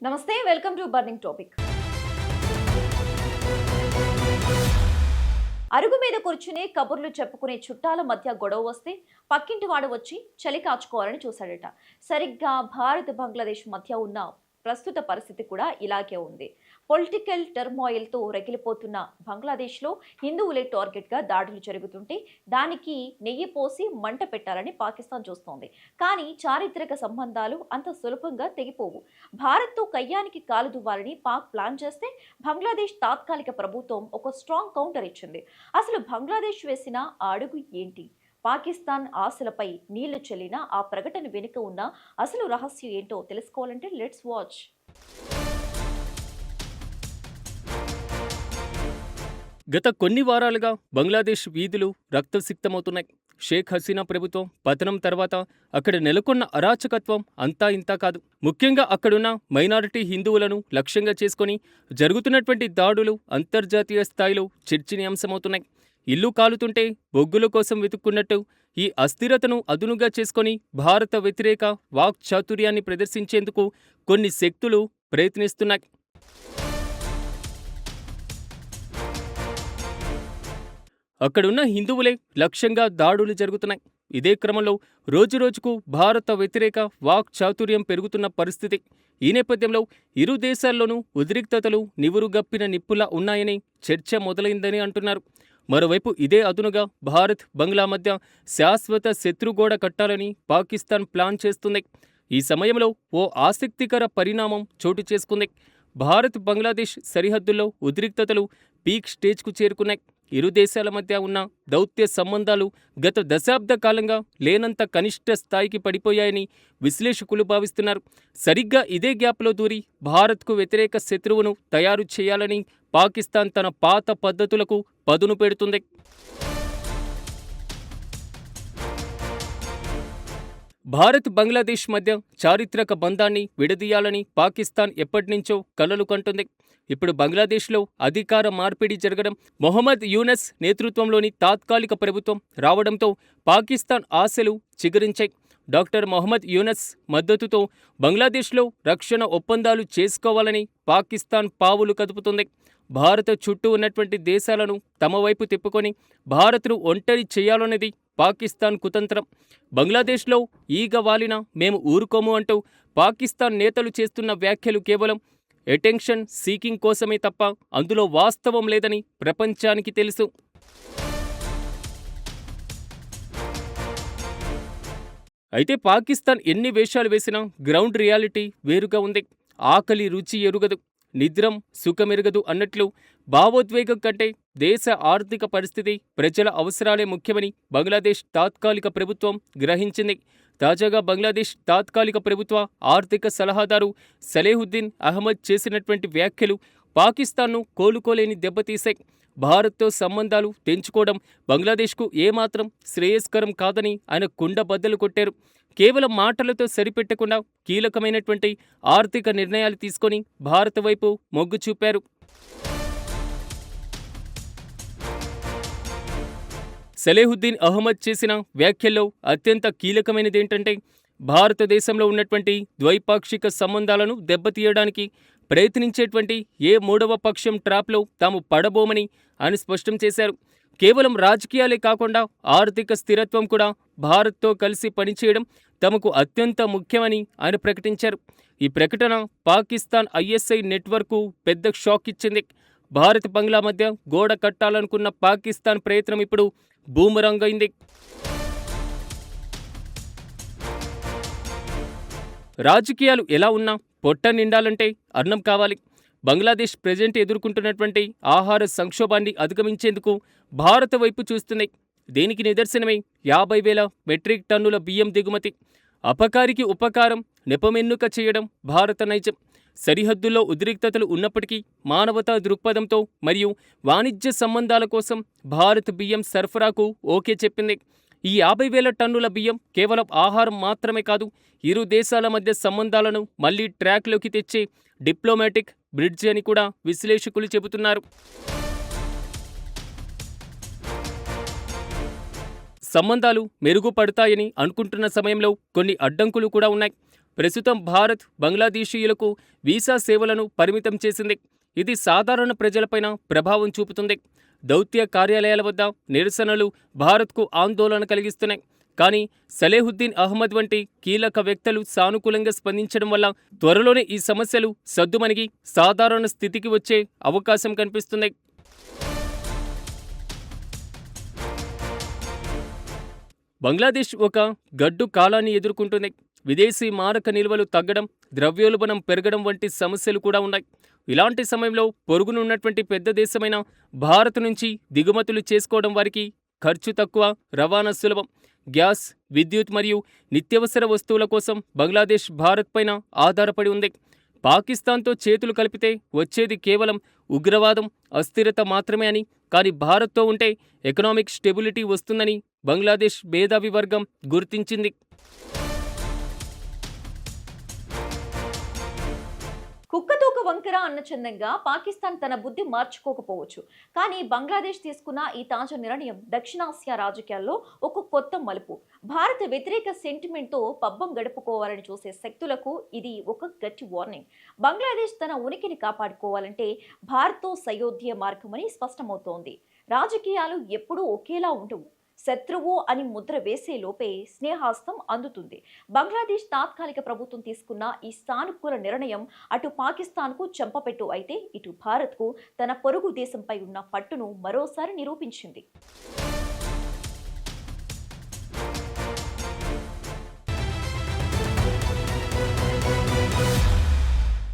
నమస్తే, welcome to burning topic. అరుగు మీద కూర్చుని కబుర్లు చెప్పుకునే చుట్టాల మధ్య గొడవ వస్తే పక్కింటి వాడు వచ్చి చలి కాచుకోవాలని చూశాడట. సరిగ్గా భారత్ బంగ్లాదేశ్ మధ్య ఉన్న ప్రస్తుత పరిస్థితి కూడా ఇలాగే ఉంది. పొలిటికల్ టర్మాయిల్తో రగిలిపోతున్న బంగ్లాదేశ్లో హిందువులే టార్గెట్గా దాడులు జరుగుతుంటే దానికి నెయ్యి పోసి మంట పెట్టాలని పాకిస్తాన్ చూస్తోంది. కానీ చారిత్రక సంబంధాలు అంత సులభంగా తెగిపోవు. భారత్తో కయ్యానికి కాలు దువ్వాలని పాక్ ప్లాన్ చేస్తే బంగ్లాదేశ్ తాత్కాలిక ప్రభుత్వం ఒక స్ట్రాంగ్ కౌంటర్ ఇచ్చింది. అసలు బంగ్లాదేశ్ వేసిన ఆ అడుగు ఏంటి? పాకిస్తాన్ ఆశలపై నీళ్లు చెల్లిన ఆ ప్రకటన వెనుక ఉన్న అసలు రహస్యం ఏంటో తెలుసుకోవాలంటే లెట్స్ వాచ్. గత కొన్ని వారాలుగా బంగ్లాదేశ్ వీధులు రక్తసిక్తమవుతున్నాయి. షేక్ హసీనా ప్రభుత్వం పతనం తర్వాత అక్కడ నెలకొన్న అరాచకత్వం అంతా ఇంతా కాదు. ముఖ్యంగా అక్కడున్న మైనారిటీ హిందువులను లక్ష్యంగా చేసుకుని జరుగుతున్నటువంటి దాడులు అంతర్జాతీయ స్థాయిలో చర్చనీయాంశమవుతున్నాయి. ఇల్లు కాలుతుంటే బొగ్గుల కోసం వెతుక్కున్నట్టు ఈ అస్థిరతను అదునుగా చేసుకొని భారత వ్యతిరేక వాక్చాతుర్యాన్ని ప్రదర్శించేందుకు కొన్ని శక్తులు ప్రయత్నిస్తున్నాయి. అక్కడున్న హిందువులే లక్ష్యంగా దాడులు జరుగుతున్నాయి. ఇదే క్రమంలో రోజురోజుకు భారత వ్యతిరేక వాక్చాతుర్యం పెరుగుతున్న పరిస్థితి. ఈ నేపథ్యంలో ఇరు దేశాల్లోనూ ఉద్రిక్తతలు నివురుగప్పిన నిప్పులా ఉన్నాయని చర్చ మొదలైందని అంటున్నారు. మరోవైపు ఇదే అదునుగా భారత్ బంగ్లా మధ్య శాశ్వత శత్రుగోడ కట్టాలని పాకిస్తాన్ ప్లాన్ చేస్తుంది. ఈ సమయంలో ఓ ఆసక్తికర పరిణామం చోటు చేసుకుంది. భారత్ బంగ్లాదేశ్ సరిహద్దుల్లో ఉద్రిక్తతలు పీక్ స్టేజ్కు చేరుకున్నాయి. ఇరు దేశాల మధ్య ఉన్న దౌత్య సంబంధాలు గత దశాబ్ద కాలంగా లేనంత కనిష్ట స్థాయికి పడిపోయాయని విశ్లేషకులు భావిస్తున్నారు. సరిగ్గా ఇదే గ్యాప్లో దూరి భారత్కు వ్యతిరేక శత్రువును తయారు చేయాలని పాకిస్తాన్ తన పాత పద్ధతులకు పదును పెడుతుంది. భారత్ బంగ్లాదేశ్ మధ్య చారిత్రక బంధాన్ని విడదీయాలని పాకిస్తాన్ ఎప్పటినుంచో కలలు కంటుంది. ఇప్పుడు బంగ్లాదేశ్లో అధికార మార్పిడి జరగడం, మొహమ్మద్ యూనస్ నేతృత్వంలోని తాత్కాలిక ప్రభుత్వం రావడంతో పాకిస్తాన్ ఆశలు చిగురించాయి. డాక్టర్ మొహమ్మద్ యూనస్ మద్దతుతో బంగ్లాదేశ్లో రక్షణ ఒప్పందాలు చేసుకోవాలని పాకిస్తాన్ పావులు కదుపుతుంది. భారత చుట్టూ ఉన్నటువంటి దేశాలను తమ వైపు తిప్పుకొని భారత్ను ఒంటరి చేయాలన్నది పాకిస్తాన్ కుతంత్రం. బంగ్లాదేశ్లో ఈగ వాలినా మేము ఊరుకోము అంటూ పాకిస్తాన్ నేతలు చేస్తున్న వ్యాఖ్యలు కేవలం అటెన్షన్ సీకింగ్ కోసమే తప్ప అందులో వాస్తవం లేదని ప్రపంచానికి తెలుసు. అయితే పాకిస్తాన్ ఎన్ని వేషాలు వేసినా గ్రౌండ్ రియాలిటీ వేరుగా ఉంది. ఆకలి రుచి ఎరుగదు, నిద్రం సుఖమెరుగదు అన్నట్లు భావోద్వేగం కంటే దేశ ఆర్థిక పరిస్థితి, ప్రజల అవసరాలే ముఖ్యమని బంగ్లాదేశ్ తాత్కాలిక ప్రభుత్వం గ్రహించింది. తాజాగా బంగ్లాదేశ్ తాత్కాలిక ప్రభుత్వ ఆర్థిక సలహాదారు సలేహుద్దీన్ అహ్మద్ చేసినటువంటి వ్యాఖ్యలు పాకిస్తాన్ను కోలుకోలేని దెబ్బతీశాయి. భారత్తో సంబంధాలు తెంచుకోవడం బంగ్లాదేశ్కు ఏమాత్రం శ్రేయస్కరం కాదని ఆయన కుండబద్దలు కొట్టారు. కేవలం మాటలతో సరిపెట్టకుండా కీలకమైనటువంటి ఆర్థిక నిర్ణయాలు తీసుకొని భారత్ వైపు మొగ్గు చూపారు. సలేహుద్దీన్ అహ్మద్ చేసిన వ్యాఖ్యల్లో అత్యంత కీలకమైనదేంటంటే భారతదేశంలో ఉన్నటువంటి ద్వైపాక్షిక సంబంధాలను దెబ్బతీయడానికి ప్రయత్నించేటువంటి ఏ మూడవ పక్షం ట్రాప్లో తాము పడబోమని ఆయన స్పష్టం చేశారు. కేవలం రాజకీయాలే కాకుండా ఆర్థిక స్థిరత్వం కూడా భారత్తో కలిసి పనిచేయడం తమకు అత్యంత ముఖ్యమని ఆయన ప్రకటించారు. ఈ ప్రకటన పాకిస్తాన్ ఐఎస్ఐ నెట్వర్క్కు పెద్ద షాక్ ఇచ్చింది. భారత్ బంగ్లా మధ్య గోడ కట్టాలనుకున్న పాకిస్తాన్ ప్రయత్నం ఇప్పుడు బూమరాంగ్ అయింది. రాజకీయాలు ఎలా ఉన్నా పొట్ట నిండాలంటే అన్నం కావాలి. బంగ్లాదేశ్ ప్రజెంట్ ఎదుర్కొంటున్నటువంటి ఆహార సంక్షోభాన్ని అధిగమించేందుకు భారత వైపు చూస్తున్నాయి. దీనికి నిదర్శనమే 50,000 మెట్రిక్ టన్నుల బియ్యం దిగుమతి. అపకారికి ఉపకారం, నెపమెన్నుక చేయడం భారత నైజం. సరిహద్దుల్లో ఉద్రిక్తతలు ఉన్నప్పటికీ మానవతా దృక్పథంతో మరియు వాణిజ్య సంబంధాల కోసం భారత్ బియ్యం సరఫరాకు ఓకే చెప్పింది. ఈ 50,000 టన్నుల బియ్యం కేవలం ఆహారం మాత్రమే కాదు, ఇరు దేశాల మధ్య సంబంధాలను మళ్లీ ట్రాక్లోకి తెచ్చే డిప్లొమాటిక్ బ్రిడ్జ్ అని కూడా విశ్లేషకులు చెబుతున్నారు. సంబంధాలు మెరుగుపడతాయని అనుకుంటున్న సమయంలో కొన్ని అడ్డంకులు కూడా ఉన్నాయి. ప్రస్తుతం భారత్ బంగ్లాదేశీయులకు వీసా సేవలను పరిమితం చేసింది. ఇది సాధారణ ప్రజలపైన ప్రభావం చూపుతుంది. దౌత్య కార్యాలయాల వద్ద నిరసనలు భారత్కు ఆందోళన కలిగిస్తున్నాయి. కానీ సలేహుద్దీన్ అహ్మద్ వంటి కీలక వ్యక్తులు సానుకూలంగా స్పందించడం వల్ల త్వరలోనే ఈ సమస్యలు సద్దుమణిగి సాధారణ స్థితికి వచ్చే అవకాశం కనిపిస్తుంది. బంగ్లాదేశ్ ఒక గడ్డు కాలాన్ని ఎదుర్కొంటుంది. విదేశీ మారక నిల్వలు తగ్గడం, ద్రవ్యోల్బణం పెరగడం వంటి సమస్యలు కూడా ఉన్నాయి. ఇలాంటి సమయంలో పొరుగునున్నటువంటి పెద్ద దేశమైన భారత్ నుంచి దిగుమతులు చేసుకోవడం వారికి ఖర్చు తక్కువ, రవాణా సులభం. గ్యాస్, విద్యుత్ మరియు నిత్యావసర వస్తువుల కోసం బంగ్లాదేశ్ భారత్ పైన ఆధారపడి ఉంది. పాకిస్తాన్తో చేతులు కలిపితే వచ్చేది కేవలం ఉగ్రవాదం, అస్థిరత మాత్రమే అని, కానీ భారత్తో ఉంటే ఎకనామిక్ స్టెబిలిటీ వస్తుందని బంగ్లాదేశ్ మేధావి వర్గం గుర్తించింది. కుక్కతోక వంకర అన్న చందంగా పాకిస్తాన్ తన బుద్ధి మార్చుకోకపోవచ్చు. కానీ బంగ్లాదేశ్ తీసుకున్న ఈ తాజా నిర్ణయం దక్షిణాసియా రాజకీయాల్లో ఒక కొత్త మలుపు. భారత వ్యతిరేక సెంటిమెంట్తో పబ్బం గడుపుకోవాలని చూసే శక్తులకు ఇది ఒక గట్టి వార్నింగ్. బంగ్లాదేశ్ తన ఉనికిని కాపాడుకోవాలంటే భారత్తో సయోధ్య మార్గమని స్పష్టమవుతోంది. రాజకీయాలు ఎప్పుడూ ఒకేలా ఉండవు. శత్రువు అని ముద్ర వేసే లోపే స్నేహాస్తం అందుతుంది. బంగ్లాదేశ్ తాత్కాలిక ప్రభుత్వం తీసుకున్న ఈ సానుకూల నిర్ణయం అటు పాకిస్తాన్కు చెంపపెట్టు అయితే, ఇటు భారత్కు తన పొరుగు దేశంపై ఉన్న పట్టును మరోసారి నిరూపించింది.